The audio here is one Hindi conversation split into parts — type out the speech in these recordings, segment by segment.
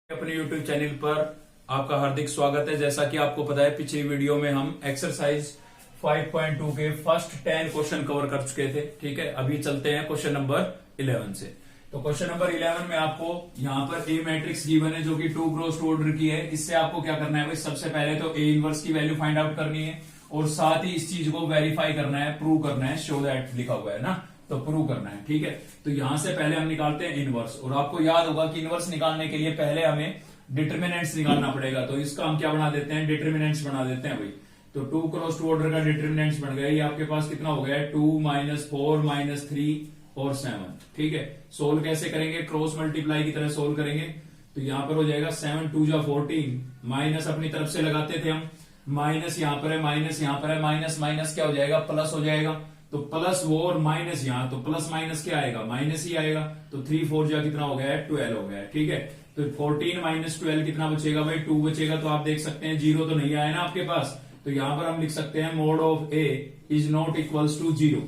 अपने YouTube चैनल पर आपका हार्दिक स्वागत है। जैसा कि आपको पता है, पिछली वीडियो में हम एक्सरसाइज 5.2 के फर्स्ट 10 क्वेश्चन कवर कर चुके थे। ठीक है, अभी चलते हैं क्वेश्चन नंबर 11 से। तो क्वेश्चन नंबर 11 में आपको यहाँ पर ए मैट्रिक्स गिवन है जो कि 2 क्रॉस ऑर्डर की है। इससे आपको क्या करना है भाई, सबसे पहले तो ए इनवर्स की वैल्यू फाइंड आउट करनी है और साथ ही इस चीज को वेरीफाई करना है, प्रूव करना है। शो दैट लिखा हुआ है ना, तो प्रूव करना है। ठीक है, तो यहां से पहले हम निकालते हैं इनवर्स। और आपको याद होगा कि इनवर्स निकालने के लिए पहले हमें डिटर्मिनेंट्स निकालना पड़ेगा। तो इसका हम क्या बना देते हैं, डिटर्मिनेंट्स बना देते हैं भाई। तो 2 क्रॉस 2 ऑर्डर का डिटर्मिनेंट्स बन गया। ये आपके पास कितना हो गया है, 2 -4 -3 और 7। ठीक है, सोल्व कैसे करेंगे, क्रॉस मल्टीप्लाई की तरह सोल्व करेंगे। तो यहां पर हो जाएगा 7 2 जा 14, माइनस अपनी तरफ से लगाते थे हम, माइनस यहां पर है, माइनस यहां पर है, माइनस माइनस क्या हो जाएगा, प्लस हो जाएगा। तो प्लस वो और माइनस यहां, तो प्लस माइनस क्या आएगा, माइनस ही आएगा। तो 3 4 जा कितना हो गया है, 12 हो गया है। ठीक है, तो 14 -12 कितना बचेगा भाई, 2 बचेगा। तो आप देख सकते हैं 0 तो नहीं आया ना आपके पास, तो यहां पर हम लिख सकते हैं mod of A is not equals to 0।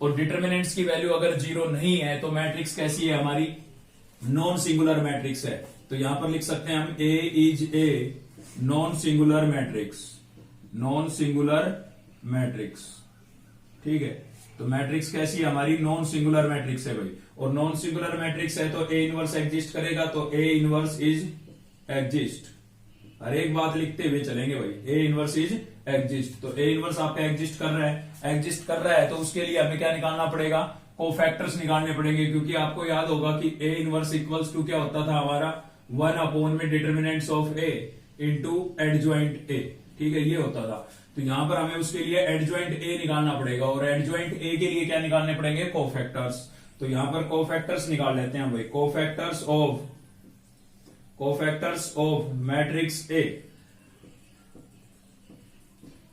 और डिटर्मिनेंट्स की वैल्यू अगर 0 नहीं है तो मैट्रिक्स कैसी है हमारी, नॉन सिंगुलर मैट्रिक्स है। तो यहां पर लिख सकते हैं हम A is a non singular matrix, non singular matrix. ठीक है, तो मैट्रिक्स कैसी है हमारी, नॉन सिंगुलर मैट्रिक्स है भाई। और नॉन सिंगुलर मैट्रिक्स है तो ए इनवर्स एग्जिस्ट करेगा। तो ए इनवर्स इज एग्जिस्ट, हर एक बात लिखते हुए चलेंगे भाई। ए इनवर्स इज एग्जिस्ट, तो ए इनवर्स आपका एग्जिस्ट कर रहा है, एग्जिस्ट कर रहा है। तो उसके लिए हमें क्या निकालना पड़ेगा, कोफैक्टर्स निकालने पड़ेंगे। क्योंकि आपको याद होगा कि ए इनवर्स इक्वल्स टू क्या होता था हमारा, 1 में determinants of A into adjoint A. ठीक है, ये होता था। तो यहां पर हमें उसके लिए एडजॉइंट ए निकालना पड़ेगा और एडजॉइंट ए के लिए क्या निकालने पड़ेंगे, कोफैक्टर्स। तो यहां पर कोफैक्टर्स निकाल लेते हैं भाई, कोफैक्टर्स ऑफ मैट्रिक्स ए।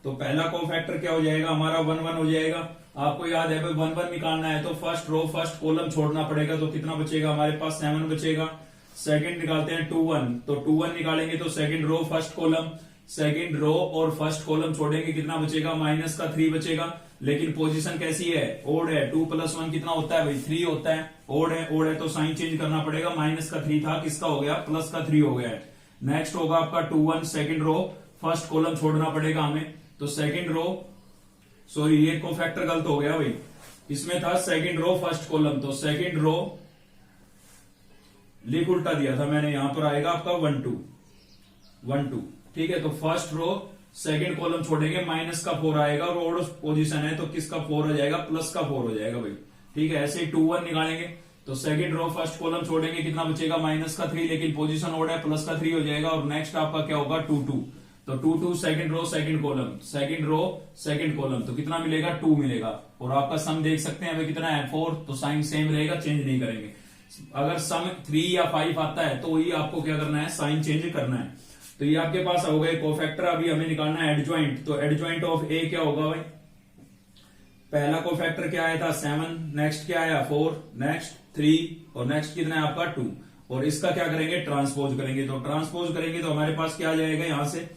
तो पहला कोफैक्टर क्या हो जाएगा हमारा, 1 1 हो जाएगा। आपको याद है भाई 1 1 निकालना है तो फर्स्ट रो फर्स्ट कॉलम छोड़ना पड़ेगा। तो कितना बचेगा हमारे पास, 7 बचेगा। सेकंड निकालते हैं 2 1, तो 2 1 निकालेंगे तो second row first column, second row और फर्स्ट कॉलम छोड़ेंगे, कितना बचेगा, माइनस का 3 बचेगा। लेकिन पोजीशन कैसी है, ओड है। 2 + 1 कितना होता है भाई, 3 होता है। ओड है तो साइन चेंज करना पड़ेगा। माइनस का 3 था, किसका हो गया, प्लस का 3 हो गया है। नेक्स्ट होगा आपका 2 1, सेकंड रो फर्स्ट कॉलम छोड़ना पड़ेगा हमें। तो सेकंड रो, सॉरी ये कोफैक्टर गलत हो गया भाई, इसमें था सेकंड रो फर्स्ट कॉलम। तो सेकंड रो लिख उल्टा दिया था मैंने, यहां पर आएगा आपका 1 2 1 2। ठीक है, तो फर्स्ट रो सेकंड कॉलम छोड़ेंगे, माइनस का 4 आएगा और ओड पोजीशन है तो किसका 4 हो जाएगा, प्लस का 4 हो जाएगा भाई। ठीक है, ऐसे ही 2 1 निकालेंगे तो सेकंड रो फर्स्ट कॉलम छोड़ेंगे, कितना बचेगा, माइनस का 3, लेकिन पोजीशन ओड है, प्लस का 3 हो जाएगा। और नेक्स्ट आपका क्या होगा, 2 2। तो 2 2 second row second column, second row second column, तो कितना मिलेगा, 2 मिलेगा। और आपका सम देख सकते हैं भाई कितना है, 4। तो साइन सेम रहेगा, चेंज नहीं करेंगे। अगर सम 3 या 5 आता है तो वही आपको क्या करना है, साइन चेंज करना है। तो ये आपके पास हो गए कोफैक्टर। अभी हमें निकालना है एडजॉइंट। तो एडजॉइंट ऑफ ए क्या होगा भाई, पहला कोफैक्टर क्या आया था, 7, नेक्स्ट क्या आया, 4, नेक्स्ट 3 और नेक्स्ट कितना है आपका 2। और इसका क्या करेंगे, ट्रांसपोज करेंगे। तो ट्रांसपोज करेंगे तो हमारे पास क्या आ जाएगा, यहां से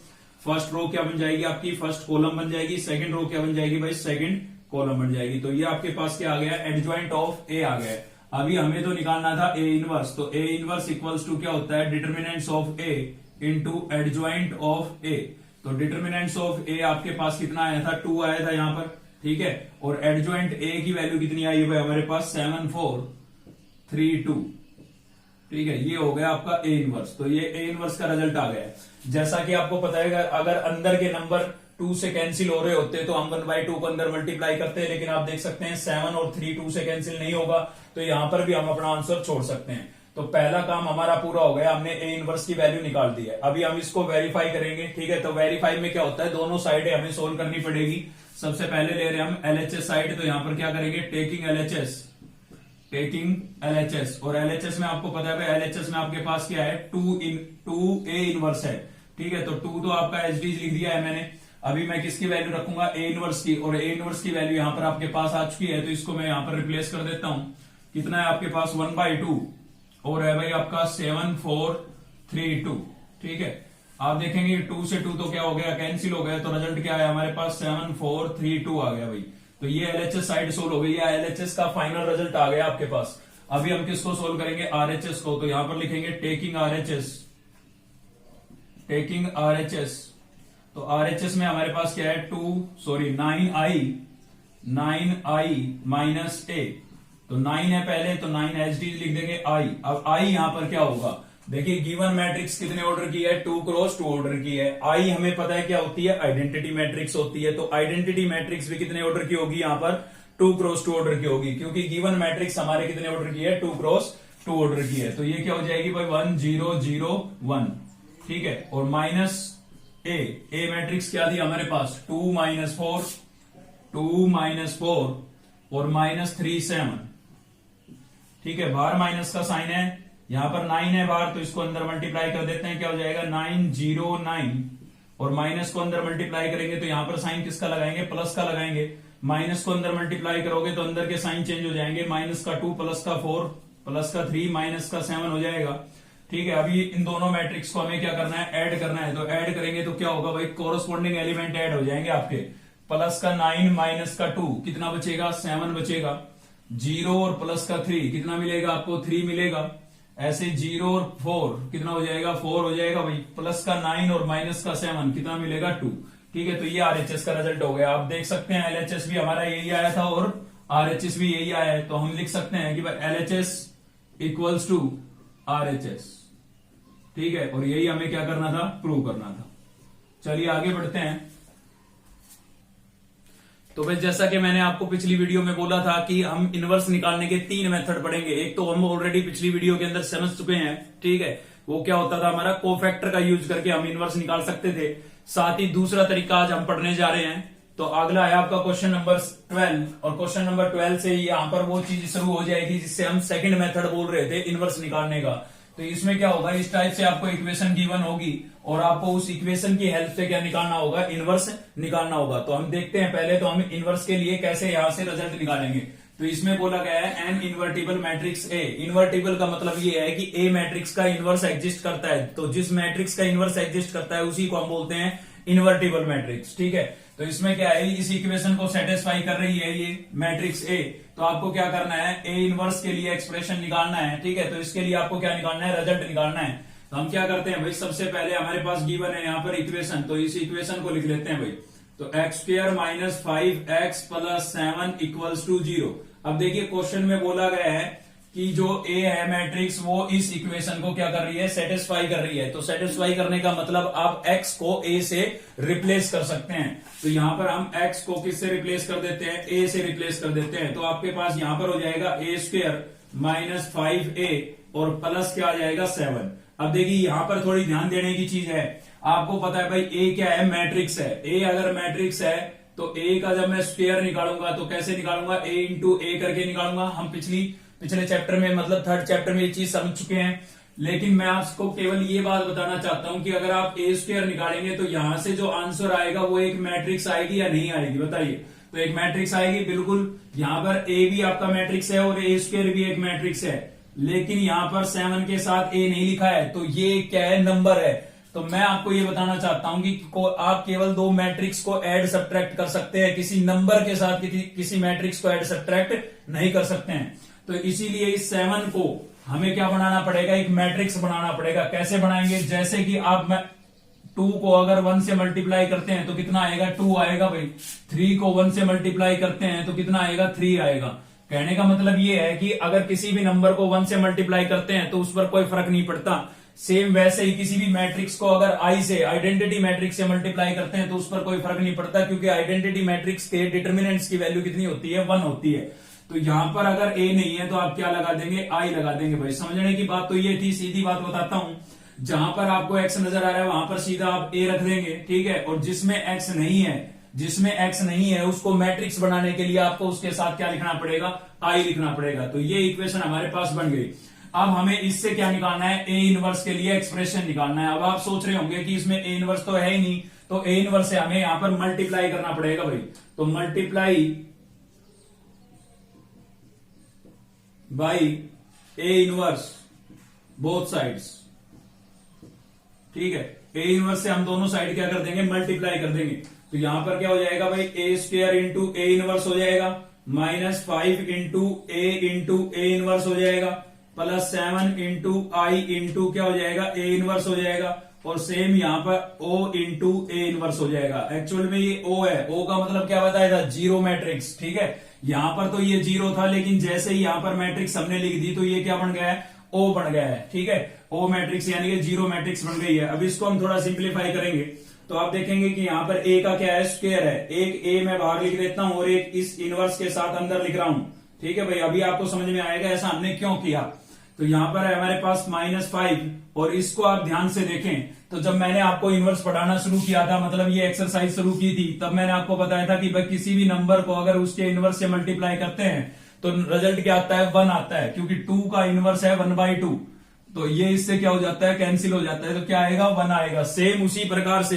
फर्स्ट रो क्या बन जाएगी आपकी, फर्स्ट कॉलम बन जाएगी। सेकंड रो क्या बन जाएगी भाई, सेकंड कॉलम बन जाएगी। तो ये आपके पास क्या आ गया, एडजॉइंट ऑफ ए आ गया। अभी हमें तो निकालना था ए इनवर्स। तो ए इनवर्स इक्वल्स टू क्या होता है, determinants of A into adjoint of A. तो डिटर्मिनेंट्स ऑफ ए आपके पास कितना आया था, 2 आया था यहां पर। ठीक है, और एडजॉइंट ए की वैल्यू कितनी आई है भाई हमारे पास, 7 4 3 2। ठीक है, ये हो गया आपका ए इनवर्स। तो ये ए इनवर्स का रिजल्ट आ गया। जैसा कि आपको पता है अगर अंदर के नंबर 2 से कैंसिल हो रहे होते तो हम 1/2 को अंदर मल्टीप्लाई करते हैं। लेकिन आप देख सकते हैं 7 और 3 2 से कैंसिल नहीं होगा, तो यहां पर भी हम अपना आंसर छोड़ सकते हैं। तो पहला काम हमारा पूरा हो गया, हमने ए इनवर्स की वैल्यू निकाल दी है। अभी हम इसको वेरीफाई करेंगे। ठीक है, तो वेरीफाई में क्या होता है, दोनों साइडें हमें सोल्व करनी पड़ेगी। सबसे पहले ले रहे हैं हम एलएचएस साइड। तो यहां पर क्या करेंगे, टेकिंग एलएचएस। और एलएचएस में आपको पता है भाई, एलएचएस में आपके पास क्या है, 2 ए इनवर्स है। ठीक है, तो 2 तो आपका एचडीज लिख दिया है मैंने। अभी मैं किसकी वैल्यू रखूंगा, ए इनवर्स की। और ए इनवर्स की वैल्यू यहां पर आपके पास आ चुकी है, तो इसको मैं यहां पर रिप्लेस कर देता हूं। कितना है आपके पास, 1/2 और है भाई आपका 7 4 3 2। ठीक है, आप देखेंगे 2 से 2 तो क्या हो गया, कैंसिल हो गया। तो रिजल्ट क्या है हमारे पास, 7 4 3 2 आ गया भाई। तो ये एलएचएस साइड सोल्व हो गई, या एलएचएस का फाइनल रिजल्ट आ गया आपके पास। अभी हम किसको सोल्व करेंगे, आरएचएस को। तो यहां पर लिखेंगे टेकिंग आरएचएस टेकिंग RHS, तो RHS में हमारे पास क्या है 9i माइनस a, तो 9 है पहले तो 9 एच डी लिख देंगे i। अब i यहां पर क्या होगा, देखिए गिवन मैट्रिक्स कितने ऑर्डर की है 2 क्रॉस 2 ऑर्डर की है। i हमें पता है क्या होती है, आइडेंटिटी मैट्रिक्स होती है, तो आइडेंटिटी मैट्रिक्स भी कितने ऑर्डर की होगी, यहां पर 2 क्रॉस 2 ऑर्डर की होगी, क्योंकि गिवन मैट्रिक्स हमारे कितने ऑर्डर की है 2 क्रॉस 2 ऑर्डर की है। तो ये क्या हो जाएगी भाई 1 0 0 1, ठीक है। और माइनस ए मैट्रिक्स क्या थी हमारे पास 2 -4 और -3 7, ठीक है। बाहर माइनस का साइन है, यहां पर 9 है बाहर, तो इसको अंदर मल्टीप्लाई कर देते हैं, क्या हो जाएगा 9 0 9, और माइनस को अंदर मल्टीप्लाई करेंगे तो यहां पर साइन किसका लगाएंगे, प्लस का लगाएंगे। माइनस को अंदर मल्टीप्लाई करोगे तो अंदर के साइन चेंज हो जाएंगे, माइनस का 2 प्लस का 4 प्लस का 3 माइनस का 7 हो जाएगा, ठीक है। अभी इन दोनों मैट्रिक्स को हमें क्या करना है, ऐड करना है, तो ऐड करेंगे तो क्या होगा भाई, कोरस्पॉन्डिंग एलिमेंट ऐड हो जाएंगे आपके। प्लस का 9 माइनस का 2 कितना बचेगा 7 बचेगा, 0 और प्लस का 3 कितना मिलेगा आपको 3 मिलेगा, ऐसे 0 और 4 कितना हो जाएगा 4 हो जाएगा भाई, प्लस का 9 और माइनस का 7 कितना मिलेगा 2, ठीक है। तो ये RHS का रिजल्ट हो गया। आप देख सकते हैं LHS भी हमारा यही आया था और RHS भी यही आया है, तो हम लिख सकते हैं कि भाई LHS इक्वल्स टू RHS, ठीक है। और यही हमें क्या करना था, प्रूव करना था। चलिए आगे बढ़ते हैं। तो भाई जैसा कि मैंने आपको पिछली वीडियो में बोला था कि हम इनवर्स निकालने के 3 मेथड पढ़ेंगे। एक तो हम ऑलरेडी पिछली वीडियो के अंदर समझ चुके हैं, ठीक है, वो क्या होता था हमारा कोफैक्टर का यूज करके हम इनवर्स निकाल सकते थे। साथ ही दूसरा तरीका आज हम पढ़ने जा रहे हैं। तो अगला है आपका क्वेश्चन नंबर 12, और क्वेश्चन नंबर 12 से यहाँ पर वो चीज शुरू हो जाएगी जिससे हम सेकंड मेथड बोल रहे थे इनवर्स निकालने का। तो इसमें क्या होगा, इस टाइप से आपको इक्वेशन गिवन होगी और आपको उस इक्वेशन की हेल्प से क्या निकालना होगा, इनवर्स निकालना होगा। तो हम देखते हैं पहले तो हम इनवर्स के लिए कैसे यहां से रिजल्ट निकालेंगे। तो इसमें बोला गया है an invertible matrix A. Invertible का मतलब ये है कि ए मैट्रिक्स का इनवर्स एग्जिस्ट करता है, तो जिस मैट्रिक्स का इनवर्स एग्जिस्ट करता है उसी को हम बोलते हैं इन्वर्टिबल मैट्रिक्स, ठीक है। तो इसमें क्या है, इस इक्वेशन को सेटिस्फाई कर रही है ये मैट्रिक्स ए, तो आपको क्या करना है, ए इनवर्स के लिए एक्सप्रेशन निकालना है, ठीक है। तो इसके लिए आपको क्या निकालना है, रिजल्ट निकालना है। तो हम क्या करते हैं भाई, सबसे पहले हमारे पास गिवन है यहाँ पर इक्वेशन, तो इस इक्वेशन को लिख लेते हैं भाई। तो x² minus 5x plus 7 equals to 0। अब देखिए क्वेश्चन में बोला गया है कि जो ए है मैट्रिक्स वो इस इक्वेशन को क्या कर रही है, सेटिस्फाई कर रही है। तो सेटिस्फाई करने का मतलब आप x को a से रिप्लेस कर सकते हैं। तो यहां पर हम x को किससे रिप्लेस कर देते हैं, a से रिप्लेस कर देते हैं। तो आपके पास यहां पर हो जाएगा a² माइनस 5a और प्लस क्या आ जाएगा 7। अब देखिए यहां पर थोड़ी ध्यान देने की चीज है, आपको पता है भाई a क्या है, मैट्रिक्स है। a अगर मैट्रिक्स है तो a का जब मैं स्क्वायर निकालूंगा तो कैसे निकालूंगा, a इंटू a करके निकालूंगा। हम पिछले चैप्टर में मतलब 3rd चैप्टर में ये चीज समझ चुके हैं, लेकिन मैं आपको केवल ये बात बताना चाहता हूं कि अगर आप a² निकालेंगे तो यहां से जो आंसर आएगा वो एक मैट्रिक्स आएगी या नहीं आएगी, बताइए। तो एक मैट्रिक्स आएगी बिल्कुल, यहां पर a भी आपका मैट्रिक्स है और a² भी एक मैट्रिक्स है, लेकिन यहां पर 7 के साथ a नहीं लिखा है, तो ये क्या है, नंबर है। तो मैं आपको ये बताना चाहता हूं कि आप केवल 2 मैट्रिक्स को ऐड सब्ट्रैक्ट कर सकते हैं, किसी नंबर के साथ किसी मैट्रिक्स को ऐड सब्ट्रैक्ट नहीं कर सकते हैं। तो इसीलिए इस 7 को हमें क्या बनाना पड़ेगा, एक मैट्रिक्स बनाना पड़ेगा। कैसे बनाएंगे, जैसे कि आप 2 को अगर 1 से मल्टीप्लाई करते हैं तो कितना आएगा, 2 आएगा भाई। 3 को 1 से मल्टीप्लाई करते हैं तो कितना आएगा, 3 आएगा। कहने का मतलब ये है कि अगर किसी भी नंबर को 1 से मल्टीप्लाई करते हैं तो उस पर कोई फर्क नहीं पड़ता। सेम वैसे ही किसी भी मैट्रिक्स को अगर आई से, आइडेंटिटी मैट्रिक्स से मल्टीप्लाई करते हैं तो उस पर कोई फर्क नहीं पड़ता, क्योंकि आइडेंटिटी मैट्रिक्स के डिटर्मिनेंट्स की वैल्यू कितनी होती है, 1 होती है। तो यहां पर अगर a नहीं है तो आप क्या लगा देंगे, i लगा देंगे भाई। समझने की बात तो ये थी, सीधी बात बताता हूं, जहां पर आपको x नजर आ रहा है वहां पर सीधा आप a रख देंगे, ठीक है। और जिसमें x नहीं है उसको मैट्रिक्स बनाने के लिए आपको उसके साथ क्या लिखना पड़ेगा, i लिखना पड़ेगा। तो ये इक्वेशन हमारे पास बन गई। अब हमें इससे क्या निकालना है, a इनवर्स के लिए एक्सप्रेशन निकालना है। अब आप सोच रहे होंगे कि इसमें a इनवर्स तो है ही नहीं, तो a इनवर्स से हमें यहां पर मल्टीप्लाई करना पड़ेगा भाई। तो multiply by a inverse both sides, ठीक है। a इनवर्स से हम दोनों साइड क्या कर देंगे, मल्टीप्लाई कर देंगे। तो यहां पर क्या हो जाएगा भाई, a² इंटू a इनवर्स हो जाएगा, माइनस 5 इंटू a इनवर्स हो जाएगा, +7 × I इंटू क्या हो जाएगा, A इनवर्स हो जाएगा। और सेम यहाँ पर O इंटू A इनवर्स हो जाएगा। एक्चुअल में ये O है, O का मतलब क्या बताया था, जीरो मैट्रिक्स। ठीक है, यहाँ पर तो ये जीरो था, लेकिन जैसे ही यहाँ पर मैट्रिक्स हमने लिख दी तो ये क्या बन गया है, O बन गया है। ठीक है, O मैट्रिक्स यानी कि जीरो मैट्रिक्स बन गई है। अब इसको हम थोड़ा सिंप्लीफाई करेंगे तो आप देखेंगे कि यहाँ पर A का क्या है, स्क्वायर है। एक A मैं बाहर लिख देता हूं और एक इस इनवर्स के साथ अंदर लिख रहा हूं। ठीक है भाई, अभी आपको समझ में आएगा ऐसा हमने क्यों किया। तो यहाँ पर है हमारे पास -5 और इसको आप ध्यान से देखें तो जब मैंने आपको इनवर्स पढ़ाना शुरू किया था, मतलब ये एक्सरसाइज शुरू की थी, तब मैंने आपको बताया था कि भाई किसी भी नंबर को अगर उसके इनवर्स से मल्टीप्लाई करते हैं तो रिजल्ट क्या आता है, 1 आता है, क्योंकि 2 का इनवर्स है 1/2। तो ये इससे क्या हो जाता है, कैंसिल हो जाता है, तो क्या आएगा, 1 आएगा। सेम उसी प्रकार से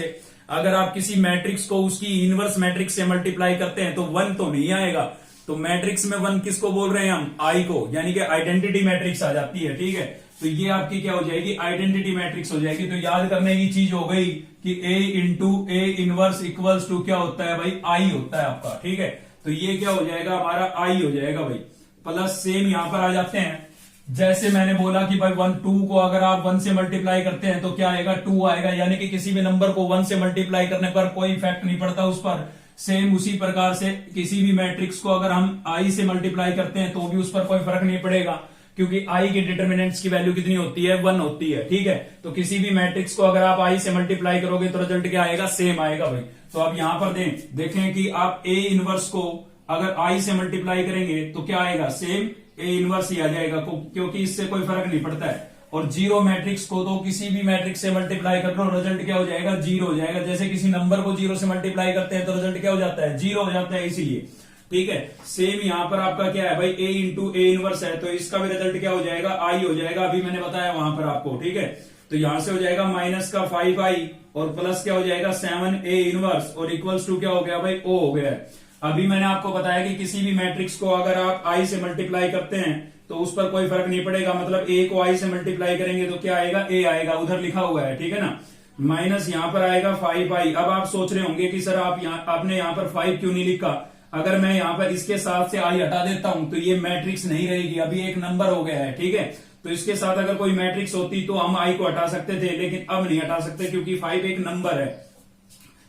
अगर आप किसी मैट्रिक्स को उसकी इनवर्स मैट्रिक्स से मल्टीप्लाई करते हैं तो 1 तो नहीं आएगा। तो मैट्रिक्स में 1 किसको बोल रहे हैं हम, आई को, यानी कि आइडेंटिटी मैट्रिक्स आ जाती है। ठीक है, तो ये आपकी क्या हो जाएगी, आइडेंटिटी मैट्रिक्स हो जाएगी। तो याद करने की चीज हो गई कि A into A inverse equals to क्या होता है भाई, आई होता है आपका। ठीक है, तो ये क्या हो जाएगा, हमारा आई हो जाएगा भाई। प्लस सेम यहां पर आ जाते हैं, जैसे मैंने बोला कि भाई 2 को अगर आप 1 से मल्टीप्लाई करते हैं तो क्या आएगा, 2 आएगा, यानी कि किसी भी नंबर को 1 से मल्टीप्लाई करने पर कोई इफेक्ट नहीं पड़ता उस पर। सेम उसी प्रकार से किसी भी मैट्रिक्स को अगर हम आई से मल्टीप्लाई करते हैं तो भी उस पर कोई फर्क नहीं पड़ेगा, क्योंकि आई के डिटर्मिनेंट्स की वैल्यू कितनी होती है, 1 होती है। ठीक है, तो किसी भी मैट्रिक्स को अगर आप आई से मल्टीप्लाई करोगे तो रिजल्ट क्या आएगा, सेम आएगा भाई। तो अब यहां पर देखें कि आप ए इनवर्स को अगर आई से मल्टीप्लाई करेंगे तो क्या आएगा, सेम ए इनवर्स ही आ जाएगा, क्योंकि इससे कोई फर्क नहीं पड़ता है। और जीरो मैट्रिक्स को तो किसी भी मैट्रिक्स से मल्टीप्लाई कर लो, रिजल्ट क्या हो जाएगा, जीरो हो जाएगा। जैसे किसी नंबर को जीरो से मल्टीप्लाई करते हैं तो रिजल्ट क्या हो जाता है, जीरो हो जाता है, इसीलिए। ठीक है, सेम यहां पर आपका क्या है भाई, A इंटू A इनवर्स है, तो इसका भी रिजल्ट क्या हो जाएगा, आई हो जाएगा। अभी मैंने बताया वहां पर आपको। ठीक है, तो यहां से हो जाएगा -5i और प्लस क्या हो जाएगा 7A इनवर्स और इक्वल्स टू क्या हो गया भाई, O हो गया। अभी मैंने आपको बताया कि किसी भी मैट्रिक्स को अगर आप आई से मल्टीप्लाई करते हैं तो उस पर कोई फर्क नहीं पड़ेगा, मतलब ए को आई से मल्टीप्लाई करेंगे तो क्या आएगा, ए आएगा, उधर लिखा हुआ है। ठीक है ना, माइनस यहां पर आएगा 5i। अब आप सोच रहे होंगे कि सर आपने यहां पर 5 क्यों नहीं लिखा। अगर मैं यहां पर इसके साथ से आई हटा देता हूं तो ये मैट्रिक्स नहीं रहेगी, अभी एक नंबर हो गया है। ठीक है, तो इसके साथ अगर कोई मैट्रिक्स होती तो हम आई को हटा सकते थे, लेकिन अब नहीं हटा सकते क्योंकि 5 एक नंबर है।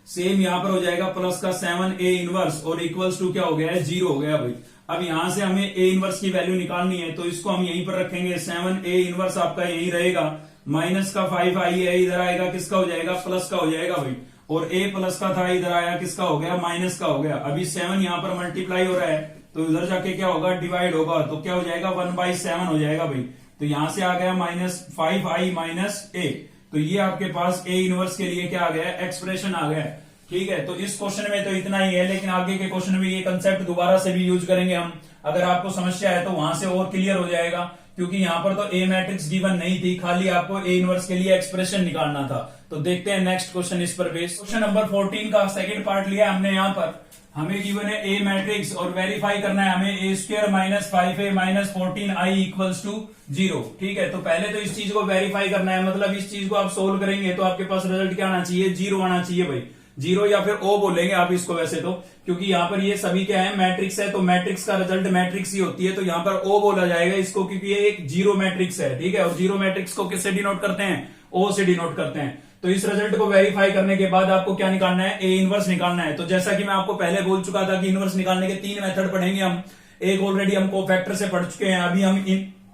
सेम यहां पर हो जाएगा प्लस का 7A इनवर्स और इक्वल्स टू क्या हो गया है, 0 हो गया भाई। अब यहां से हमें A इनवर्स की वैल्यू निकालनी है तो इसको हम यहीं पर रखेंगे, 7A इनवर्स आपका यही रहेगा, माइनस का 5i है, इधर आएगा किसका हो जाएगा, प्लस का हो जाएगा भाई। और A प्लस का था, इधर आया किसका हो गया, माइनस का हो गया। अभी 7 यहां पर मल्टीप्लाई हो रहा है तो इधर जाके क्या होगा, डिवाइड होगा, तो क्या हो जाएगा 1/7 हो जाएगा भाई। तो यहां से आ गया -5i माइनस A। तो ये आपके पास A इनवर्स के लिए क्या आ गया, एक्सप्रेशन आ गया। ठीक है, तो इस क्वेश्चन में तो इतना ही है, लेकिन आगे के क्वेश्चन में ये कंसेप्ट दोबारा से भी यूज करेंगे हम। अगर आपको समस्या है तो वहां से और क्लियर हो जाएगा, क्योंकि यहाँ पर तो ए मैट्रिक्स गिवन नहीं थी, खाली आपको ए इनवर्स के लिए एक्सप्रेशन निकालना था। तो देखते हैं नेक्स्ट क्वेश्चन इस पर बेस्ड। क्वेश्चन नंबर 14 का सेकंड पार्ट लिया हमने। यहाँ पर हमें गिवन है ए मैट्रिक्स और वेरीफाई करना है हमें A² - 5A - 14i equals to 0। ठीक है, तो पहले तो इस चीज को वेरीफाई करना है, मतलब इस चीज को आप सोल्व करेंगे तो आपके पास रिजल्ट क्या आना चाहिए, 0 आना चाहिए भाई। 0 या फिर O बोलेंगे आप इसको वैसे तो, क्योंकि यहाँ पर ये सभी क्या है, मैट्रिक्स है, तो मैट्रिक्स का रिजल्ट मैट्रिक्स ही होती है, तो यहाँ पर O बोला जाएगा इसको, क्योंकि ये एक जीरो मैट्रिक्स है। ठीक है, और जीरो मैट्रिक्स को किससे डिनोट करते हैं, O से डिनोट करते हैं। तो इस रिजल्ट को वेरीफाई करने के बाद आपको क्या निकालना है, A इनवर्स निकालना है। तो जैसा कि मैं आपको पहले बोल चुका था कि इनवर्स निकालने के 3 मेथड पढ़ेंगे हम। एक ऑलरेडी हम कोफैक्टर से पढ़ चुके हैं, अभी हम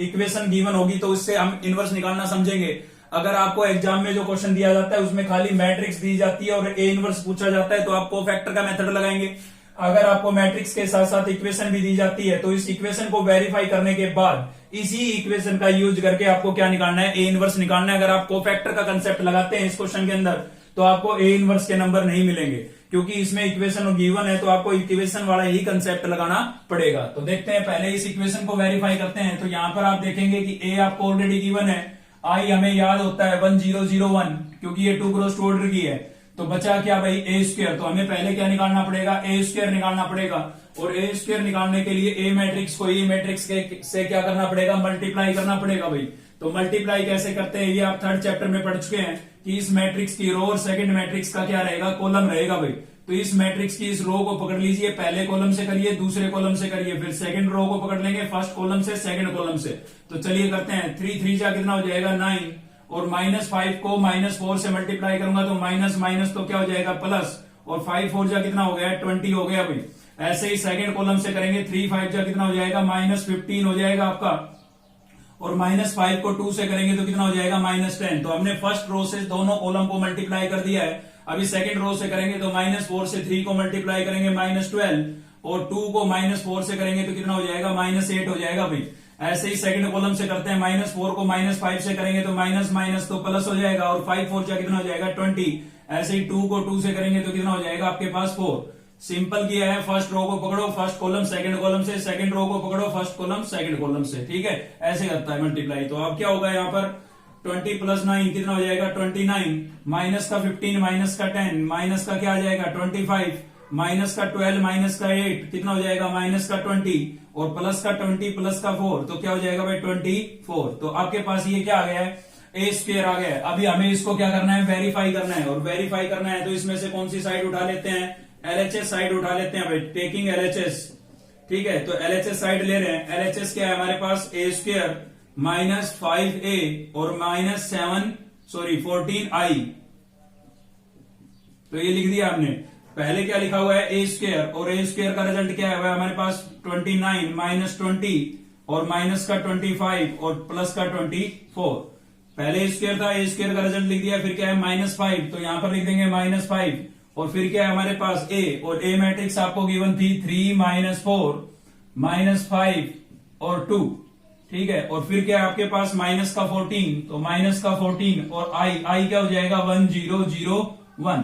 इक्वेशन गिवन होगी तो उससे हम इनवर्स निकालना समझेंगे। अगर आपको एग्जाम में जो क्वेश्चन दिया जाता है उसमें खाली मैट्रिक्स दी जाती है और ए इनवर्स पूछा जाता है तो आप कोफैक्टर का मेथड लगाएंगे। अगर आपको मैट्रिक्स के साथ साथ इक्वेशन भी दी जाती है तो इस इक्वेशन को वेरीफाई करने के बाद इसी इक्वेशन का यूज करके आपको क्या निकालना है, ए इनवर्स निकालना है। अगर आप कोफैक्टर का कंसेप्ट लगाते हैं इस क्वेश्चन के अंदर तो आपको ए इनवर्स के नंबर नहीं मिलेंगे, क्योंकि इसमें इक्वेशन गिवन है तो आपको इक्वेशन वाला ही कंसेप्ट लगाना पड़ेगा। तो देखते हैं, पहले इस इक्वेशन को वेरीफाई करते हैं। तो यहां पर आप देखेंगे कि ए आपको ऑलरेडी गिवन है, आई हमें याद होता है 1001, क्योंकि ये 2 क्रॉस 2 ऑर्डर की है। तो बचा क्या भाई, A²। तो हमें पहले क्या निकालना पड़ेगा, A² निकालना पड़ेगा। और A² निकालने के लिए ए मैट्रिक्स को ए मैट्रिक्स से क्या करना पड़ेगा, मल्टीप्लाई करना पड़ेगा भाई। तो मल्टीप्लाई कैसे करते हैं ये आप 3rd चैप्टर में पढ़ चुके हैं कि इस मैट्रिक्स की रो और सेकंड मैट्रिक्स का क्या रहेगा, कॉलम रहेगा भाई। तो इस मैट्रिक्स की इस रो को पकड़ लीजिए, पहले कॉलम से करिए, दूसरे कॉलम से करिए, फिर सेकंड रो को पकड़ लेंगे फर्स्ट कॉलम से, सेकंड कॉलम से। तो चलिए करते हैं, 3 3 जा कितना हो जाएगा 9, और -5 को -4 से मल्टीप्लाई करूंगा तो माइनस माइनस तो क्या हो जाएगा प्लस, और 5 4 जा कितना हो गया 20 हो गया भाई। ऐसे ही सेकंड कॉलम से करेंगे, 3 5 जा कितना हो जाएगा -15 हो जाएगा आपका, और -5 को 2 से करेंगे तो कितना हो जाएगा -10। तो हमने फर्स्ट रो से दोनों कॉलम को मल्टीप्लाई कर दिया है। अभी सेकंड रो से करेंगे तो -4 से 3 को मल्टीप्लाई करेंगे -12, और 2 को -4 से करेंगे तो कितना हो जाएगा -8 हो जाएगा भाई। ऐसे ही सेकंड कॉलम से करते हैं, -4 को -5 से करेंगे तो माइनस माइनस तो प्लस हो जाएगा, और 5 4 जा कितना हो जाएगा 20। ऐसे ही 2 को 2 से करेंगे तो कितना हो जाएगा आपके पास 4। सिंपल किया है, फर्स्ट रो को पकड़ो फर्स्ट कॉलम सेकंड कॉलम से, सेकंड रो को पकड़ो फर्स्ट कॉलम सेकंड कॉलम से, ठीक है, ऐसे करता है मल्टीप्लाई। तो अब क्या होगा यहाँ पर 20 + 9 कितना हो जाएगा 29, माइनस का 15 माइनस का 10 माइनस का क्या आ जाएगा 25, माइनस का 12 माइनस का 8 कितना हो जाएगा माइनस का 20, और प्लस का 20 प्लस का 4 तो क्या हो जाएगा भाई 24। तो आपके पास ये क्या आ गया है a² आ गया है। अभी हमें इसको क्या करना है वेरीफाई करना है, और वेरीफाई करना है तो इसमें से कौन सी साइड उठा लेते हैं, LHS साइड उठा लेते हैं भाई, टेकिंग LHS, ठीक है। तो LHS साइड ले रहे हैं, LHS क्या है हमारे पास a² -5a और -14i, तो ये लिख दिया हमने। पहले क्या लिखा हुआ है a², और a² का रिजल्ट क्या है हमारे पास 29 -20 और माइनस का 25 और प्लस का 24। पहले a² था, a² का रिजल्ट लिख दिया, फिर क्या है -5, तो यहां पर लिख देंगे -5, और फिर क्या है हमारे पास a, और a मैट्रिक्स आपको गिवन थी 3 -4 -5 और 2, ठीक है। और फिर क्या है आपके पास माइनस का 14, तो माइनस का 14 और i क्या हो जाएगा 1001।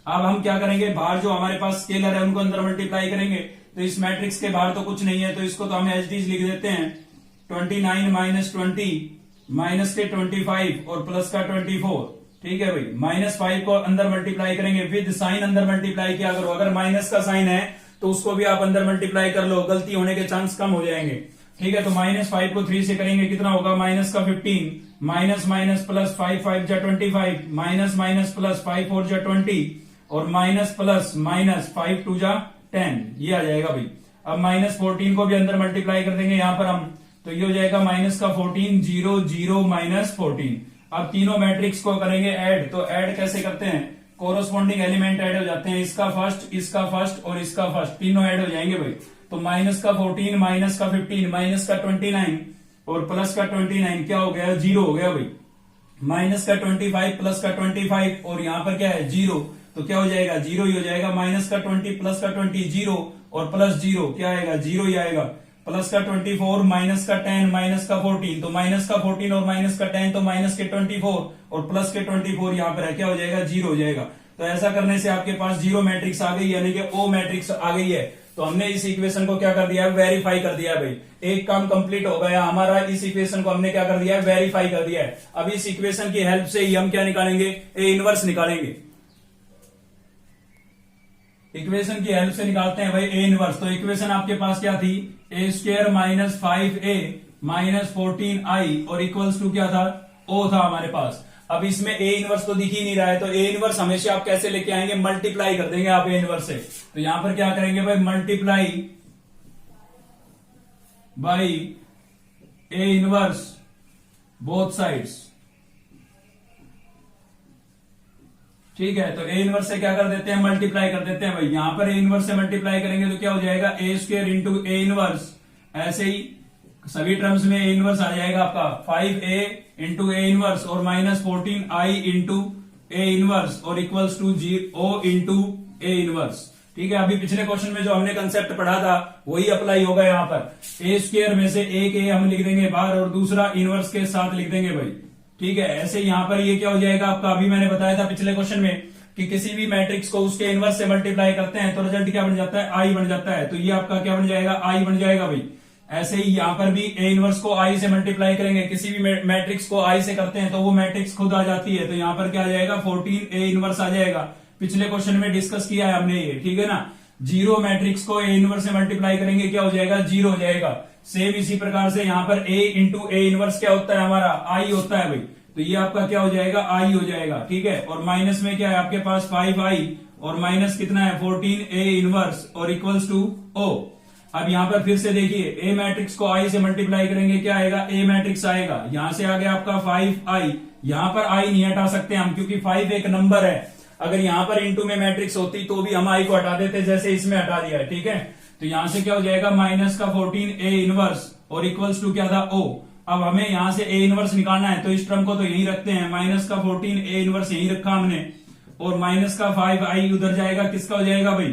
अब हम क्या करेंगे, बाहर जो हमारे पास स्केलर है उनको अंदर मल्टीप्लाई करेंगे, तो इस मैट्रिक्स के बाहर तो कुछ नहीं है, तो इसको तो हम एज लिख देते हैं 29 -20 माइनस के 25 और प्लस का 24, ठीक है भाई। -5 को अंदर मल्टीप्लाई करेंगे, विद साइन अंदर मल्टीप्लाई किया करो, अगर माइनस का साइन है तो उसको भी आप अंदर मल्टीप्लाई कर लो, गलती होने के चांस कम हो जाएंगे, ठीक है। तो -5 को 3 से करेंगे कितना होगा माइनस का 15, माइनस माइनस प्लस 5 5 जा 25, माइनस माइनस प्लस 5 4 जा 20, और माइनस प्लस माइनस 5 2 जा 10, ये आ जाएगा भाई। अब -14 को भी अंदर मल्टीप्लाई कर देंगे यहाँ पर हम, तो ये हो जाएगा माइनस का 14 0 0 -14। अब तीनों मैट्रिक्स को करेंगे ऐड, तो ऐड कैसे करते हैं, कोरोस्पोंडिंग एलिमेंट ऐड हो जाते हैं, इसका फर्स्ट और इसका फर्स्ट, तीनों ऐड हो जाएंगे भाई। तो माइनस का 14 माइनस का 15 माइनस का 29 और प्लस का 29 क्या हो गया 0 हो गया भाई। माइनस का 25 प्लस का 25 और यहाँ पर क्या है 0, तो क्या हो जाएगा 0 ही हो जाएगा। माइनस का 20 प्लस का 20 0 और प्लस 0 क्या आएगा 0 ही आएगा। प्लस का 24 माइनस का 10 माइनस का 14, तो माइनस का 14 और माइनस का 10 तो माइनस के 24 और प्लस के 24 यहाँ पर है, क्या हो जाएगा 0 हो जाएगा। तो ऐसा करने से आपके पास 0 मैट्रिक्स आ गई, यानी कि O मैट्रिक्स आ गई है। तो हमने इस इक्वेशन को क्या कर दिया है वेरीफाई कर दिया है भाई। एक काम कंप्लीट हो गया हमारा, इस इक्वेशन को हमने क्या कर दिया है वेरीफाई कर दिया है। अब इस इक्वेशन की हेल्प से ही हम क्या निकालेंगे A इनवर्स निकालेंगे। इक्वेशन की हेल्प से निकालते हैं भाई A इनवर्स। तो इक्वेशन आपके पास क्या थी a² minus 5a minus 14i और इक्वल्स टू क्या था O था हमारे पास। अब इसमें A इनवर्स तो दिख ही नहीं रहा है, तो A इनवर्स हमेशा आप कैसे लेके आएंगे मल्टीप्लाई कर देंगे आप A इनवर्स से। तो यहां पर क्या करेंगे भाई multiply by A inverse both sides, ठीक है। तो A इनवर्स से क्या कर देते हैं मल्टीप्लाई कर देते हैं भाई। यहां पर A इनवर्स से मल्टीप्लाई करेंगे तो क्या हो जाएगा a² इंटू A इनवर्स, ऐसे ही सभी टर्म्स में A इनवर्स आ जाएगा आपका 5a इंटू A इनवर्स और minus 14i into A inverse और equals to 0 into A inverse, ठीक है। अभी पिछले क्वेश्चन में जो हमने कंसेप्ट पढ़ा था वही अप्लाई होगा यहाँ पर। a² में से एक A हम लिख देंगे बाहर और दूसरा इनवर्स के साथ लिख देंगे भाई, ठीक है। ऐसे यहाँ पर ये क्या हो जाएगा आपका, अभी मैंने बताया था पिछले क्वेश्चन में कि किसी भी मैट्रिक्स को उसके इनवर्स से मल्टीप्लाई करते हैं तो रिजल्ट क्या बन जाता है I बन जाता है। तो ये आपका क्या बन जाएगा I बन जाएगा भाई। ऐसे ही यहाँ पर भी A इनवर्स को I से मल्टीप्लाई करेंगे, किसी भी मैट्रिक्स को I से करते हैं तो वो मैट्रिक्स खुद आ जाती है। तो यहाँ पर क्या आ जाएगा 14 A इनवर्स आ जाएगा। पिछले क्वेश्चन में डिस्कस किया है हमने ये, ठीक है ना। 0 मैट्रिक्स को A इनवर्स से मल्टीप्लाई करेंगे क्या हो जाएगा 0 हो जाएगा। सेम इसी प्रकार से यहाँ पर A इंटू A इनवर्स क्या होता है हमारा I होता है भाई। तो ये आपका क्या हो जाएगा, आई हो जाएगा, ठीक है। और माइनस में क्या है आपके पास 5i और माइनस कितना है 14a इनवर्स और इक्वल्स टू o। अब यहां पर फिर से देखिए, ए मैट्रिक्स को आई से मल्टीप्लाई करेंगे, क्या आएगा, ए मैट्रिक्स आएगा। यहां से आ गया आपका 5i, यहां पर आई नहीं हटा सकते हम क्योंकि 5 एक नंबर है। अगर यहां पर इंटू में मैट्रिक्स होती तो भी हम आई को हटा देते, जैसे इसमें हटा दिया है, ठीक है। तो यहां से क्या हो जाएगा, माइनस का 14a इनवर्स और इक्वल्स टू क्या था, o। अब हमें यहां से a इनवर्स निकालना है, तो इस टर्म को तो यही रखते हैं, माइनस का 14a इनवर्स यही रखा हमने, और माइनस का 5i उधर जाएगा, किसका हो जाएगा भाई,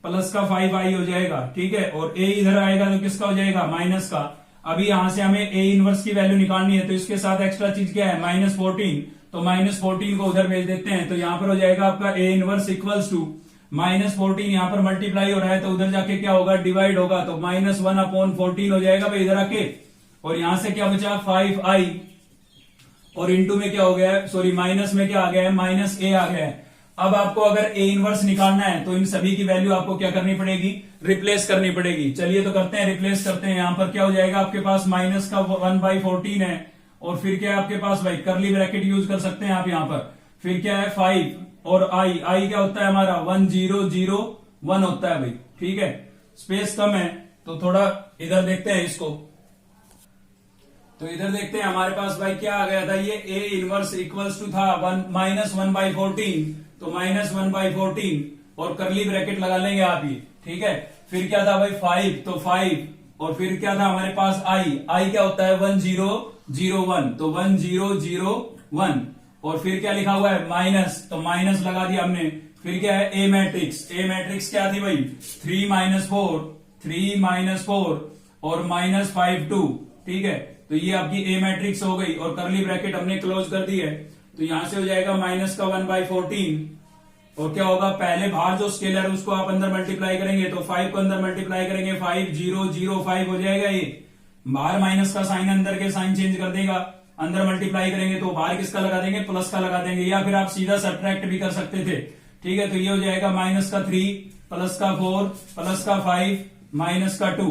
प्लस का 5i हो जाएगा, ठीक है। और a इधर आएगा तो किसका हो जाएगा, माइनस का। अभी यहां से हमें a इनवर्स की वैल्यू निकालनी है, तो इसके साथ एक्स्ट्रा चीज क्या है, -14, तो -14 को उधर भेज देते हैं, तो यहां पर हो जाएगा आपका a इनवर्स इक्वल्स टू -14, यहां पर मल्टीप्लाई हो रहा है तो उधर जाके क्या होगा, डिवाइड होगा, तो -1/14 हो जाएगा भाई इधर आके। और यहां से क्या बचा 5i और इंटू में क्या हो गया है, सॉरी माइनस में क्या आ गया है, -a आ गया है। अब आपको अगर a इनवर्स निकालना है तो इन सभी की वैल्यू आपको क्या करनी पड़ेगी, रिप्लेस करनी पड़ेगी। चलिए तो करते हैं, रिप्लेस करते हैं। यहां पर क्या हो जाएगा आपके पास, माइनस का 1/14 है, और फिर क्या है आपके पास भाई, करली ब्रैकेट यूज कर सकते हैं आप यहां पर। फिर क्या है 5 और i क्या होता है हमारा 1001 होता है भाई, ठीक है। स्पेस कम है तो थोड़ा इधर देखते हैं इसको, तो इधर देखते हैं हमारे पास भाई क्या आ गया था, ये a इनवर्स इक्वल्स टू था -1/14, तो -1/14 और करली ब्रैकेट लगा लेंगे आप ही, ठीक है। फिर क्या था भाई 5, तो 5 और फिर क्या था हमारे पास i क्या होता है 1001, तो 1001 और फिर क्या लिखा हुआ है माइनस, तो माइनस लगा दिया हमने। फिर क्या है ए मैट्रिक्स क्या थी भाई 3 - 4 और -5 ठीक है। तो ये आपकी ए मैट्रिक्स हो गई और करली ब्रैकेट हमने क्लोज कर दी है, तो यहां से हो जाएगा माइनस का 1/14 और क्या होगा, पहले बाहर जो स्केलर है उसको आप अंदर मल्टीप्लाई करेंगे, तो 5 को अंदर मल्टीप्लाई करेंगे 5005 हो जाएगा। ये बाहर माइनस का साइन, अंदर के साइन चेंज कर देगा, अंदर मल्टीप्लाई करेंगे तो बाहर किसका लगा देंगे, प्लस का लगा देंगे, या फिर आप सीधा सब्ट्रैक्ट भी कर सकते थे, ठीक है। तो ये हो जाएगा माइनस का 3 प्लस का 4 प्लस का 5 माइनस का 2,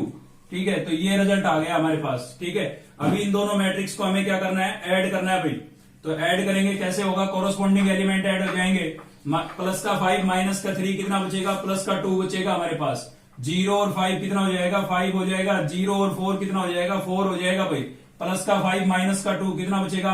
ठीक है। तो ये रिजल्ट आ गया हमारे पास, ठीक है। अभी इन दोनों मैट्रिक्स को हमें क्या करना है, ऐड करना है भाई। तो ऐड करेंगे, कैसे होगा, कोरोस्पोंडिंग एलिमेंट ऐड हो जाएंगे। प्लस का 5 माइनस का 3 कितना बचेगा, प्लस का 2 बचेगा हमारे पास। 0 और 5 कितना हो जाएगा, 5 हो जाएगा। 0 और 4 कितना हो जाएगा, 4 हो जाएगा भाई। प्लस का 5 माइनस का 2 कितना बचेगा,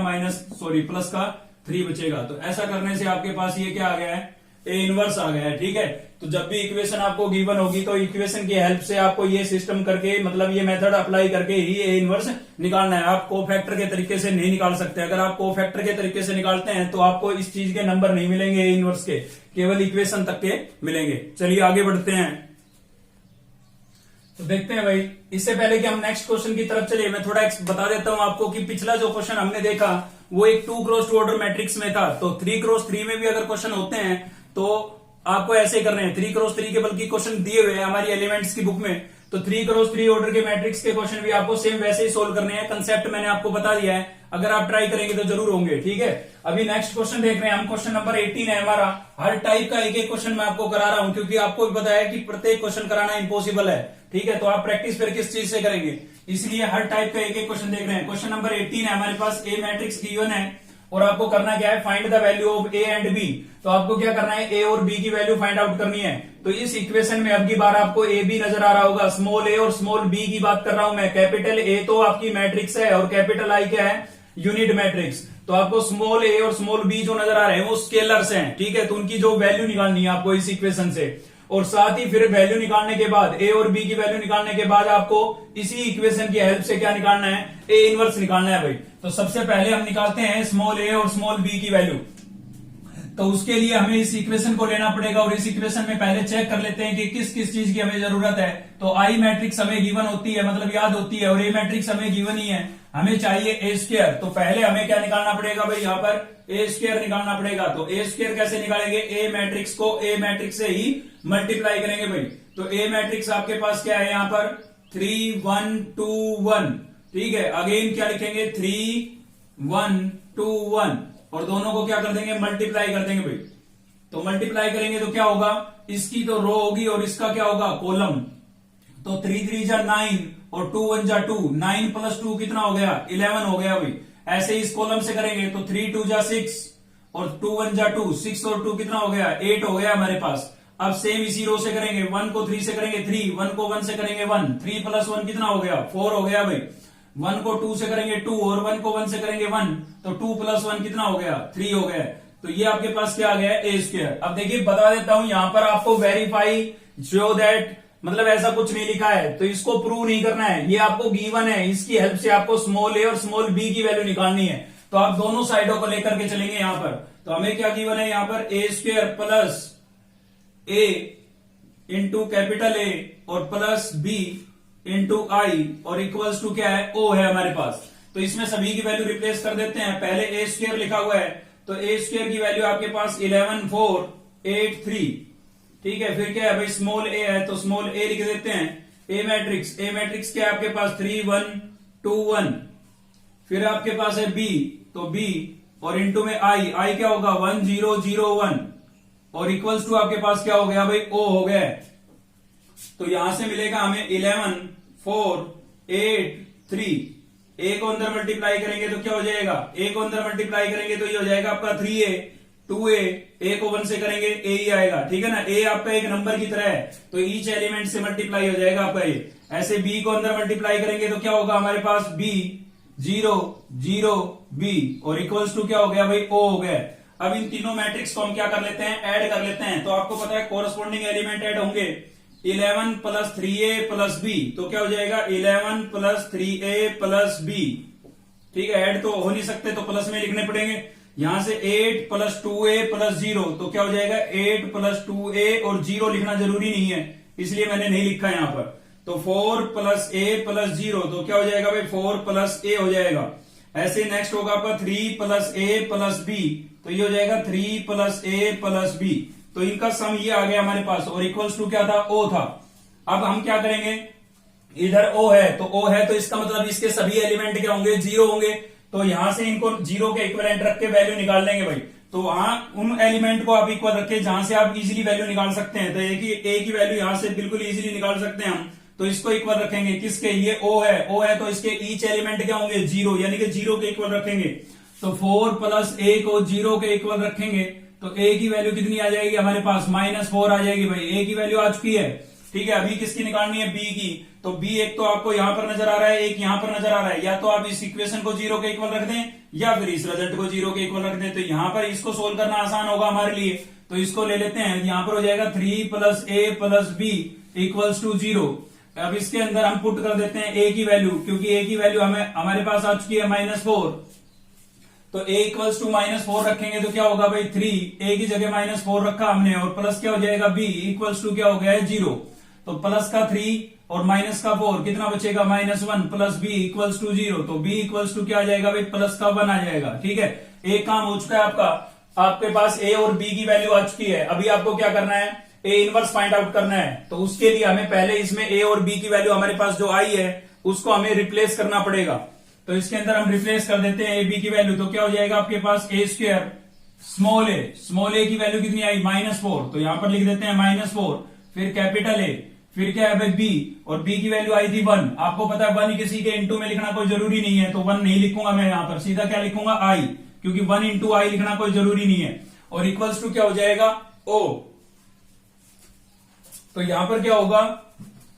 प्लस का 3 बचेगा। तो ऐसा करने से आपके पास ये क्या आ गया है, ए इनवर्स आ गया है, ठीक है। तो जब भी इक्वेशन आपको गिवन होगी तो इक्वेशन की हेल्प से आपको ये सिस्टम करके, मतलब ये मेथड अप्लाई करके ही ए इनवर्स निकालना है। आप कोफैक्टर के तरीके से नहीं निकाल सकते। अगर आप कोफैक्टर के तरीके से निकालते हैं तो आपको इस चीज के नंबर नहीं मिलेंगे ए इनवर्स के, केवल इक्वेशन तक के मिलेंगे। चलिए आगे बढ़ते हैं, तो देखते हैं भाई। इससे पहले कि हम नेक्स्ट क्वेश्चन की तरफ चले, मैं थोड़ा बता देता हूं आपको कि पिछला जो क्वेश्चन हमने देखा वो एक 2x2 ऑर्डर मैट्रिक्स में था। तो 3x3 में भी अगर क्वेश्चन होते हैं तो आपको ऐसे करने हैं। 3x3 के बल्कि क्वेश्चन दिए हुए हैं हमारी एलिमेंट्स की बुक में, तो 3x3 ऑर्डर के मैट्रिक्स के क्वेश्चन भी आपको सेम वैसे ही सोल्व करने हैं। कंसेप्ट मैंने आपको बता दिया है, अगर आप ट्राई करेंगे तो जरूर होंगे, ठीक है। अभी नेक्स्ट क्वेश्चन देख रहे हैं हम, क्वेश्चन नंबर 18 है हमारा। हर टाइप का एक एक क्वेश्चन मैं आपको करा रहा हूं, क्योंकि आपको भी पता है कि प्रत्येक क्वेश्चन कराना इम्पॉसिबल है, ठीक है। तो आप प्रैक्टिस फिर किस चीज से करेंगे, इसलिए हर टाइप का एक एक क्वेश्चन देख रहे हैं। क्वेश्चन नंबर 18 है हमारे पास, ए मैट्रिक्स गिवन है और आपको करना क्या है, find the value of A and B. तो आपको क्या करना है, ए और बी की वैल्यू फाइंड आउट करनी है। तो इस इक्वेशन में अब की बार आपको ए बी नजर आ रहा होगा, स्मॉल ए और स्मॉल बी की बात कर रहा हूं मैं। कैपिटल ए तो आपकी मैट्रिक्स है और कैपिटल आई क्या है, यूनिट मैट्रिक्स। तो आपको स्मॉल ए और स्मॉल बी जो नजर आ रहे हैं वो स्केलर्स हैं, ठीक है। तो उनकी जो वैल्यू निकालनी है आपको इस इक्वेशन से, और साथ ही फिर वैल्यू निकालने के बाद, ए और बी की वैल्यू निकालने के बाद आपको इसी इक्वेशन की हेल्प से क्या निकालना है, ए इनवर्स निकालना है भाई। तो सबसे पहले हम निकालते हैं स्मॉल ए और स्मॉल बी की वैल्यू। तो उसके लिए हमें इस इक्वेशन को लेना पड़ेगा और इस इक्वेशन में पहले चेक कर लेते हैं कि किस किस चीज की हमें जरूरत है। तो आई मैट्रिक्स हमें गिवन होती है, मतलब याद होती है, और ए मैट्रिक्स हमें गिवन ही है। हमें चाहिए ए स्क्वायर। तो पहले हमें क्या निकालना पड़ेगा भाई, यहाँ पर ए स्क्वायर निकालना पड़ेगा। तो ए स्क्वायर कैसे निकालेंगे, ए मैट्रिक्स को ए मैट्रिक्स से ही मल्टीप्लाई करेंगे भाई। तो ए मैट्रिक्स आपके पास क्या है, यहाँ पर 3 1 2 1, ठीक है। अगेन क्या लिखेंगे, 3 1 2 1, और दोनों को क्या कर देंगे, मल्टीप्लाई कर देंगे भाई। तो मल्टीप्लाई करेंगे तो क्या होगा, इसकी तो रो होगी और इसका क्या होगा, कॉलम। तो 3 3 जा 9 और 2 1 जा 2, 9 + 2 कितना हो गया, 11 हो गया भाई। ऐसे ही इस कॉलम से करेंगे तो 3 2 जा 6 और 2 1 जा 2, 6 और 2 कितना हो गया 8 हो गया हमारे पास। अब सेम इसी रो से करेंगे, 1 को 3 से करेंगे 3, 1 को 1 से करेंगे 1, 3 प्लस 1 कितना हो गया 4 हो गया भाई। 1 को 2 से करेंगे 2 और 1 को 1 से करेंगे 1, तो 2 प्लस 1 कितना हो गया 3 हो गया। तो ये आपके पास क्या आ गया ए स्क्वायर। अब देखिए बता देता हूं यहां पर आपको वेरीफाई शो दैट मतलब ऐसा कुछ नहीं लिखा है, तो इसको प्रूव नहीं करना है, ये आपको गिवन है, इसकी हेल्प से आपको स्मॉल ए और स्मॉल बी की वैल्यू निकालनी है। तो आप दोनों साइडों को लेकर के चलेंगे यहां पर। तो हमें क्या गिवन है यहां पर A square plus A into capital A और प्लस बी इंटू आई और इक्वल्स टू क्या है ओ है हमारे पास। तो इसमें सभी की वैल्यू रिप्लेस कर देते हैं। पहले ए स्क्वायर लिखा हुआ है तो ए स्क्वायर की वैल्यू आपके पास 11 4 8 3, ठीक है। फिर क्या है भाई स्मॉल ए है तो स्मॉल ए लिख देते हैं। ए मैट्रिक्स क्या है आपके पास 3 1 2 1। फिर आपके पास है बी तो बी और इंटू में आई क्या होगा 1 0 0 1 और इक्वल्स टू आपके पास क्या हो गया भाई ओ हो गया। तो यहां से मिलेगा हमें 11 4 8 3। ए को अंदर मल्टीप्लाई करेंगे तो क्या हो जाएगा, ए को अंदर मल्टीप्लाई करेंगे तो ये हो जाएगा आपका 3a 2a, ए को 1 से करेंगे ए ही आएगा, ठीक है ना। ए आपका एक नंबर की तरह है तो ईच एलिमेंट से मल्टीप्लाई हो जाएगा आपका ये। ऐसे बी को अंदर मल्टीप्लाई करेंगे तो क्या होगा हमारे पास बी 0 0 बी और इक्वल्स टू क्या हो गया भाई ओ हो गया। अब इन तीनों मैट्रिक्स को हम क्या कर लेते हैं ऐड कर लेते हैं। तो आपको पता है कोरस्पॉन्डिंग एलिमेंट ऐड होंगे 11 प्लस 3a प्लस बी, तो क्या हो जाएगा 11 प्लस 3a प्लस बी, ठीक है। ऐड तो हो नहीं सकते तो प्लस में लिखने पड़ेंगे। यहां से 8 प्लस 2a प्लस 0 तो क्या हो जाएगा 8 प्लस 2a और 0 लिखना जरूरी नहीं है इसलिए मैंने नहीं लिखा यहां पर। तो 4 प्लस a प्लस 0 तो क्या हो जाएगा भाई 4 प्लस a हो जाएगा। ऐसे नेक्स्ट होगा आपका 3 प्लस a प्लस b तो ये हो जाएगा 3 प्लस a प्लस b। तो इनका सम ये आ गया हमारे पास और इक्वल्स टू क्या था ओ था। अब हम क्या करेंगे इधर ओ है तो इसका मतलब इसके सभी एलिमेंट क्या होंगे 0 होंगे। तो यहां से इनको 0 के इक्विवेलेंट रख के वैल्यू निकाल लेंगे भाई। तो वहां उन एलिमेंट को आप इक्वल रखे जहां से आप इजीली वैल्यू निकाल सकते हैं। तो ए की वैल्यू यहां से बिल्कुल इजीली निकाल सकते हैं हम। तो इसको इक्वल रखेंगे किसके, ये ओ है तो इसके ईच एलिमेंट क्या होंगे 0 यानी कि 0 के इक्वल रखेंगे। तो 4 प्लस a को 0 के इक्वल रखेंगे तो a की वैल्यू कितनी आ जाएगी हमारे पास -4 आ जाएगी भाई। a की वैल्यू आ चुकी है, ठीक है। अभी किसकी निकालनी है b की। तो b एक तो आपको यहां पर नजर आ रहा है, एक यहां पर नजर आ रहा है। या तो आप इस इक्वेशन को 0 के इक्वल रख दें या फिर इस रिजल्ट को 0 के इक्वल रख दें। तो यहां पर इसको सोल्व करना आसान होगा हमारे लिए, तो इसको ले लेते हैं। यहां पर हो जाएगा 3 plus a plus b equals to 0। अब इसके अंदर हम पुट कर देते हैं a की वैल्यू, क्योंकि a की वैल्यू हमारे पास आ चुकी है -4। तो a इक्वल्स टू -4 रखेंगे तो क्या होगा भाई 3, a की जगह -4 रखा हमने और प्लस क्या हो जाएगा b इक्वल्स टू क्या हो गया है 0। तो प्लस का 3 और माइनस का 4 कितना बचेगा -1 प्लस b इक्वल्स टू 0। तो b इक्वल्स टू क्या आ जाएगा भाई प्लस का 1 आ जाएगा, ठीक है। एक काम हो चुका है आपका, आपके पास a और b की वैल्यू आ चुकी है। अभी आपको क्या करना है a इनवर्स फाइंड आउट करना है। तो उसके लिए हमें पहले इसमें a और b की वैल्यू हमारे पास जो आई है उसको हमें रिप्लेस करना पड़ेगा। तो इसके अंदर हम रिप्लेस कर देते हैं a b की वैल्यू। तो क्या हो जाएगा आपके पास a स्क्वायर स्मॉल a की वैल्यू कितनी आई -4, तो यहां पर लिख देते हैं -4। फिर कैपिटल A, फिर क्या है भाई b और b की वैल्यू आई थी 1। आपको पता है 1 किसी के इंटू में लिखना कोई जरूरी नहीं है, तो 1 नहीं लिखूंगा मैं यहां पर, सीधा क्या लिखूंगा i, क्योंकि 1 इंटू आई लिखना कोई जरूरी नहीं है। और इक्वल्स टू क्या हो जाएगा o। तो यहां पर क्या होगा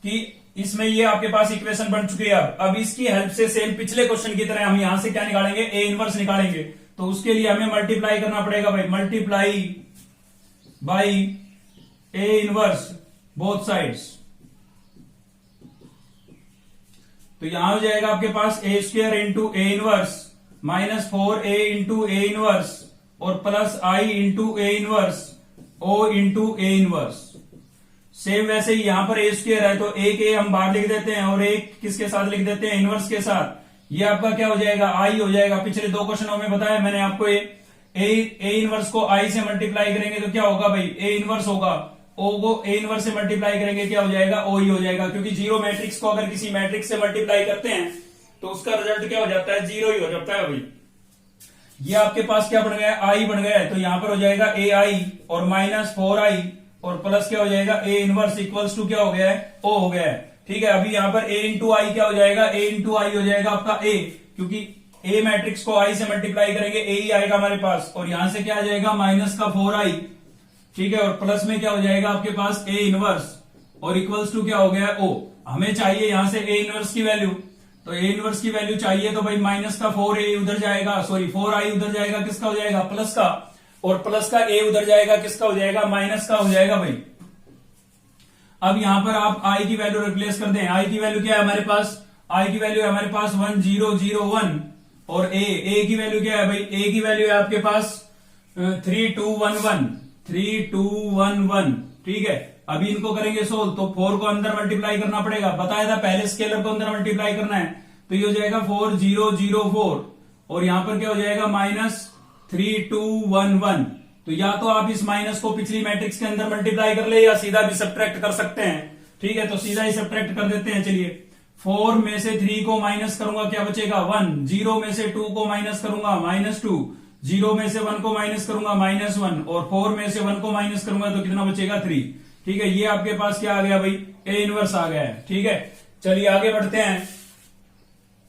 कि इसमें ये आपके पास इक्वेशन बन चुकी है। अब इसकी हेल्प से सेम पिछले क्वेश्चन की तरह हम यहां से क्या निकालेंगे ए इनवर्स निकालेंगे। तो उसके लिए हमें मल्टीप्लाई करना पड़ेगा भाई, multiply by A inverse both sides. तो यहां हो जाएगा आपके पास A square into A inverse -4a into A inverse और plus I into A inverse O into A inverse. Same वैसे ही यहां पर ए स्क्वायर है तो एक ए हम बाहर लिख देते हैं और एक किसके साथ लिख देते हैं इनवर्स के साथ। ये आपका क्या हो जाएगा आई हो जाएगा। पिछले 2 क्वेश्चनों में बताया मैंने आपको ए इनवर्स को आई से मल्टीप्लाई करेंगे तो क्या होगा भाई ए इनवर्स होगा, ओ को ए इनवर्स से मल्टीप्लाई करेंगे क्या हो जाएगा ओ ही हो जाएगा। क्योंकि 0 मैट्रिक्स को अगर किसी मैट्रिक्स से मल्टीप्लाई करते हैं तो उसका रिजल्ट क्या हो जाता है 0 ही हो जाता है भाई। ये आपके पास क्या बन गया आई बन गया है। तो यहां पर हो जाएगा ए आई और -4i और प्लस क्या हो जाएगा ए इनवर्स इक्वल्स टू क्या हो गया है ओ हो गया है, ठीक है। अभी यहां पर a इंटू आई क्या हो जाएगा ए इंटू आई हो जाएगा आपका a, क्योंकि ए मैट्रिक्स को आई से मल्टीप्लाई करेंगे, ए ही आएगा हमारे पास, और यहां से क्या आ जाएगा माइनस का 4i, ठीक है, और प्लस में क्या हो जाएगा आपके पास ए इनवर्स, और इक्वल्स टू क्या हो गया ओ। हमें चाहिए यहां से ए इनवर्स की वैल्यू, तो ए इनवर्स की वैल्यू चाहिए तो भाई माइनस का 4a उधर जाएगा, सॉरी 4i उधर जाएगा, किसका हो जाएगा प्लस का, और प्लस का a उधर जाएगा, किसका हो जाएगा माइनस का हो जाएगा भाई। अब यहां पर आप i की वैल्यू रिप्लेस कर दें, i की वैल्यू क्या है हमारे पास, i की वैल्यू है हमारे पास 1001, और a की वैल्यू क्या है भाई, a की वैल्यू है आपके पास 3211, ठीक है। अभी इनको करेंगे सोल्व, तो 4 को अंदर मल्टीप्लाई करना पड़ेगा, बताया था पहले स्केलर को अंदर मल्टीप्लाई करना है, तो ये हो जाएगा 4004, और यहां पर क्या हो जाएगा -3211। तो या तो आप इस माइनस को पिछली मैट्रिक्स के अंदर मल्टीप्लाई कर ले, या सीधा भी सब्ट्रैक्ट कर सकते हैं, ठीक है। तो सीधा ही सब्ट्रैक्ट कर देते हैं, चलिए 4 में से 3 को माइनस करूंगा, क्या बचेगा 1, 0 में से 2 को माइनस करूंगा -2, 0 में से 1 को माइनस करूंगा -1, और 4 में से 1 को माइनस करूंगा तो कितना बचेगा 3, ठीक है। ये आपके पास क्या आ गया भाई, ए इनवर्स आ गया है, ठीक है। चलिए आगे बढ़ते हैं।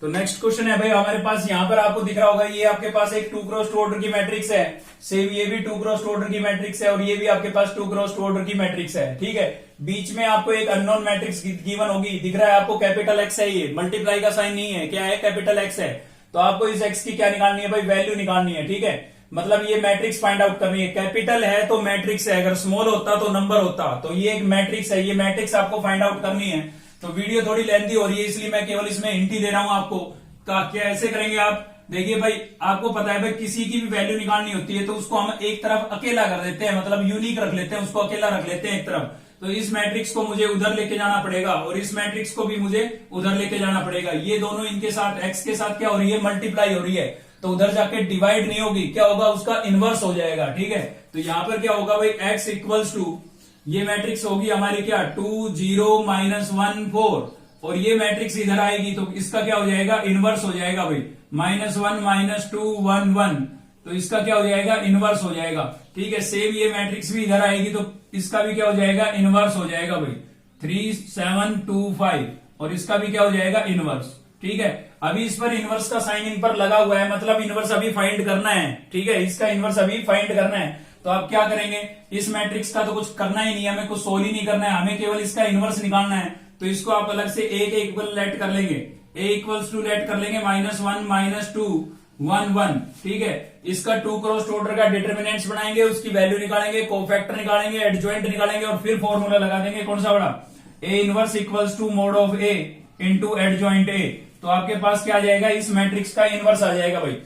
तो नेक्स्ट क्वेश्चन है भाई हमारे पास, यहां पर आपको दिख रहा होगा ये आपके पास एक 2 क्रॉस 2 ऑर्डर की मैट्रिक्स है, सेम ये भी 2 क्रॉस 2 ऑर्डर की मैट्रिक्स है, और ये भी आपके पास 2 क्रॉस 2 ऑर्डर की मैट्रिक्स है, ठीक है। बीच में आपको एक अननोन मैट्रिक्स गिवन होगी, दिख रहा है आपको कैपिटल एक्स है, ये मल्टीप्लाई का साइन नहीं है, क्या है कैपिटल एक्स है। तो आपको इस एक्स की क्या निकालनी है भाई, वैल्यू निकालनी है, ठीक है। मतलब ये मैट्रिक्स फाइंड आउट करनी है, कैपिटल है तो मैट्रिक्स है, अगर स्मॉल होता तो नंबर होता, तो ये एक मैट्रिक्स है, ये मैट्रिक्स आपको फाइंड आउट करनी है। तो वीडियो थोड़ी लेंथी हो रही है, इसलिए मैं केवल इसमें हिंट ही दे रहा हूं आपको। क्या ऐसे करेंगे आप, देखिए भाई आपको पता है भाई किसी की भी वैल्यू निकालनी होती है तो उसको हम एक तरफ अकेला कर देते हैं, मतलब यूनिक रख लेते हैं, उसको अकेला रख लेते हैं एक तरफ। तो इस मैट्रिक्स को मुझे उधर लेके जाना पड़ेगा, और इस मैट्रिक्स को भी मुझे उधर लेके जाना पड़ेगा। ये दोनों इनके साथ एक्स के साथ क्या हो रही है, मल्टीप्लाई हो रही है, तो उधर जाके डिवाइड नहीं होगी, क्या होगा उसका इनवर्स हो जाएगा, ठीक है। तो यहां पर क्या होगा भाई, x इक्वल्स टू, ये मैट्रिक्स होगी हमारी क्या 2 0 -1 4, और ये मैट्रिक्स इधर आएगी तो इसका क्या हो जाएगा इनवर्स हो जाएगा भाई, -1 -2 1 1, तो इसका क्या हो जाएगा इनवर्स हो जाएगा, ठीक है। सेम ये मैट्रिक्स भी इधर आएगी तो इसका भी क्या हो जाएगा इनवर्स हो जाएगा भाई 3 7 2 5, और इसका भी क्या हो जाएगा इनवर्स, ठीक है। अभी इस पर इनवर्स का साइन इन पर लगा हुआ है, मतलब इनवर्स अभी फाइंड करना है, ठीक है, इसका इनवर्स अभी फाइंड करना है। तो आप क्या करेंगे, इस मैट्रिक्स का तो कुछ करना ही नहीं है, हमें कुछ सोल्व ही नहीं करना है, हमें केवल इसका इनवर्स निकालना है। तो इसको आप अलग से a के इक्वल लेट कर लेंगे, a इक्वल्स टू लेट कर लेंगे -1 -2 1 1, ठीक है। इसका 2 क्रॉस 2 ऑर्डर का डिटर्मिनेंट्स बनाएंगे, उसकी वैल्यू निकालेंगे, कोफैक्टर निकालेंगे, एडजॉइंट निकालेंगे, और फिर फॉर्मूला लगा देंगे कौन सा बड़ा, a inverse equals to mod of a into adjoint a। तो आपके पास क्या आ जाएगा, इस मैट्रिक्स का इनवर्स आ जाएगा भाई।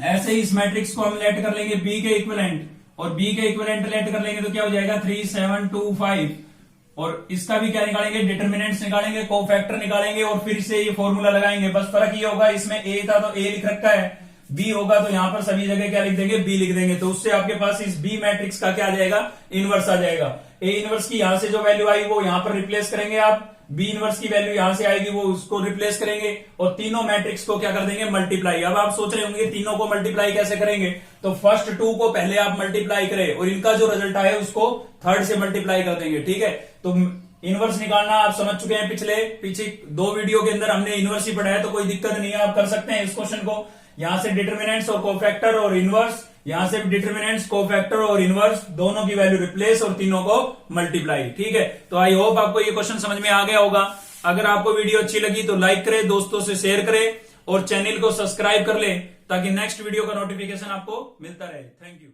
ऐसे ही इस मैट्रिक्स को हम लेट कर लेंगे b के इक्विवेलेंट, और b के इक्विवेलेंट लेट कर लेंगे तो क्या हो जाएगा 3 7 2 5, और इसका भी क्या निकालेंगे डिटर्मिनेंट्स निकालेंगे, कोफैक्टर निकालेंगे, और फिर से ये फॉर्मूला लगाएंगे। बस फर्क ये होगा, इसमें a था तो a लिख रखा है, b होगा तो यहां पर सभी जगह क्या लिख देंगे b लिख देंगे, तो उससे आपके पास इस b मैट्रिक्स का क्या आ जाएगा इनवर्स आ जाएगा। a इनवर्स की यहां से जो वैल्यू आई वो यहां पर रिप्लेस करेंगे आप, b इनवर्स की वैल्यू यहां से आएगी वो उसको रिप्लेस करेंगे, और तीनों मैट्रिक्स को क्या कर देंगे मल्टीप्लाई। अब आप सोच रहे होंगे तीनों को मल्टीप्लाई कैसे करेंगे, तो फर्स्ट 2 को पहले आप मल्टीप्लाई करें, और इनका जो रिजल्ट आए उसको थर्ड से मल्टीप्लाई कर देंगे, ठीक है। तो इनवर्स निकालना आप समझ चुके हैं, पीछे 2 वीडियो के अंदर हमने इनवर्स ही पढ़ा है, तो कोई दिक्कत नहीं है, आप कर सकते हैं इस क्वेश्चन को। यहां से डिटर्मिनेंट्स और कोफैक्टर और इनवर्स, यहां से डिटर्मिनेंट्स कोफैक्टर और इनवर्स दोनों की वैल्यू रिप्लेस और तीनों को मल्टीप्लाई, ठीक है। तो आई होप आपको ये क्वेश्चन समझ में आ गया होगा। अगर आपको वीडियो अच्छी लगी तो लाइक करें, दोस्तों से शेयर करें, और चैनल को सब्सक्राइब कर लें ताकि नेक्स्ट वीडियो का नोटिफिकेशन आपको मिलता रहे। Thank you.